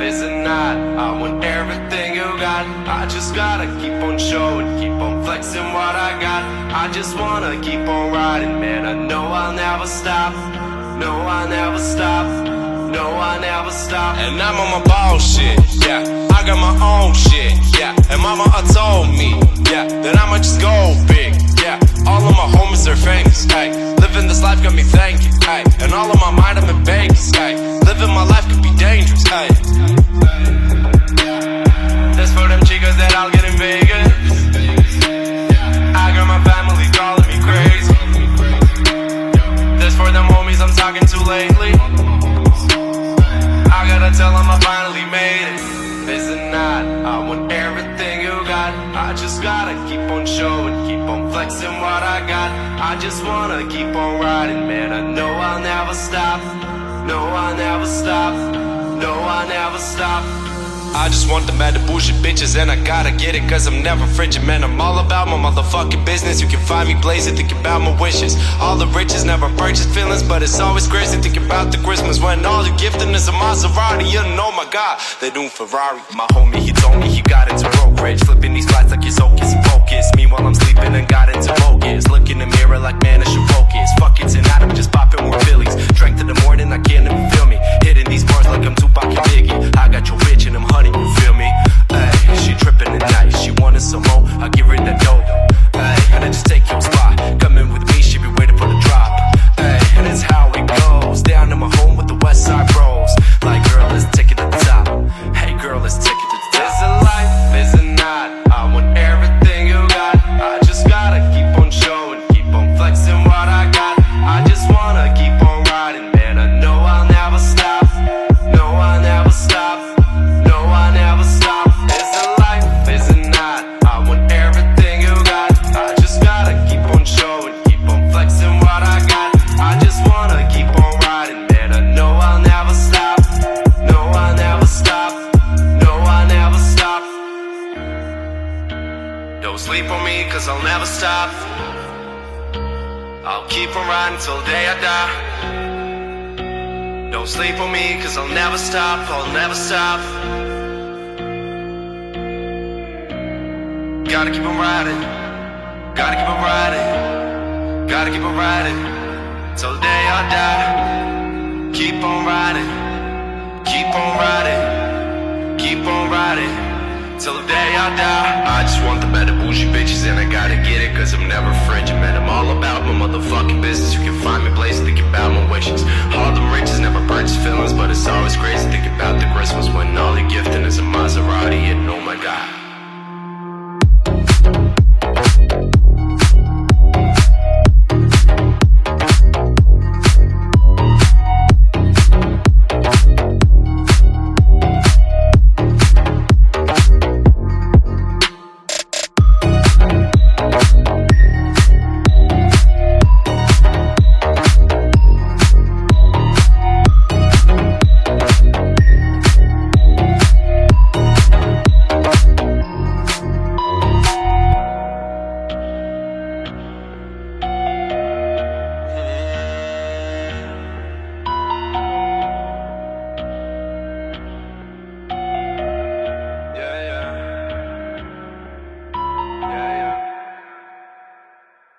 is a knot. I want everything you got. I just gotta keep on showing, keep on flexing what I got. I just wanna keep on riding, man. I know I'll never stop. No, I never stop. No, I never stop. And I'm on my bullshit, yeah. I got my own shit, yeah. And mama told me, yeah, that I'ma just go big, yeah. All of my homies are famous, hey. Living this life got me thinking, hey. And all of my mind I'm in Vegas, hey. Living my life could be dangerous, hey. That's for them chicas that I'll get in Vegas. I got my family calling me crazy. That's for them homies I'm talking to lately. I gotta tell them I finally made it. Is it not? I want everything you got. I just gotta keep on showing, keep on flexing what I got. I just wanna keep on riding, man. I know I'll never stop. No, I never stop. No, I never stop. I just want the mad bullshit bitches and I gotta get it cause I'm never frigid, man. I'm all about my motherfucking business. You can find me blazing, thinking about my wishes. All the riches never purchase feelings, but it's always crazy thinking about the Christmas when all you're gifting is a Maserati. You know, my God, they do Ferrari. My homie, he told me he got into brokerage, flipping these flats like his hocus pocus. Meanwhile I'm sleeping and got into focus. Look in the mirror like, man, I should focus. Fuck it, tonight I'm just popping more Phillies. Drank to the morning, I can't even feel me. Hitting these bars like I'm Tupac and Biggie. I got your bitch and I'm honey, you feel me? Ay, she trippin' at night, she wanted some more, I give her that dope. Ay, and I just take your spot, come in with me, she be waiting for the drop. Ay, and it's how it goes, down to my home with the West Side Bros. Like, girl, let's take it to the top. Hey, girl, let's take it to the top. Is it life, is it not? I want everything you got. I just gotta keep on showing, keep on flexing what I got. I just wanna keep on riding, man. I know I'll never stop. No, I never stop. No, I never stop. Is it life, is it not? I want everything you got. I just gotta keep on showing, keep on flexing what I got. I just wanna keep on riding, man. I know I'll never stop. No, I never stop. No, I never stop. Don't sleep on me, cause I'll never stop. I'll keep on riding till the day I die. Don't sleep on me, cause I'll never stop. I'll never stop. Gotta keep on riding. Gotta keep on riding. Gotta keep on riding till the day I die. Keep on riding. Keep on riding. Keep on riding till the day I die. I just want the better bougie bitches and I gotta get it cause I'm never frigid, man. I'm all about my motherfucking business. You can find me blazing, thinking about my wishes. All them riches never purchase feelings, but it's always crazy thinking about the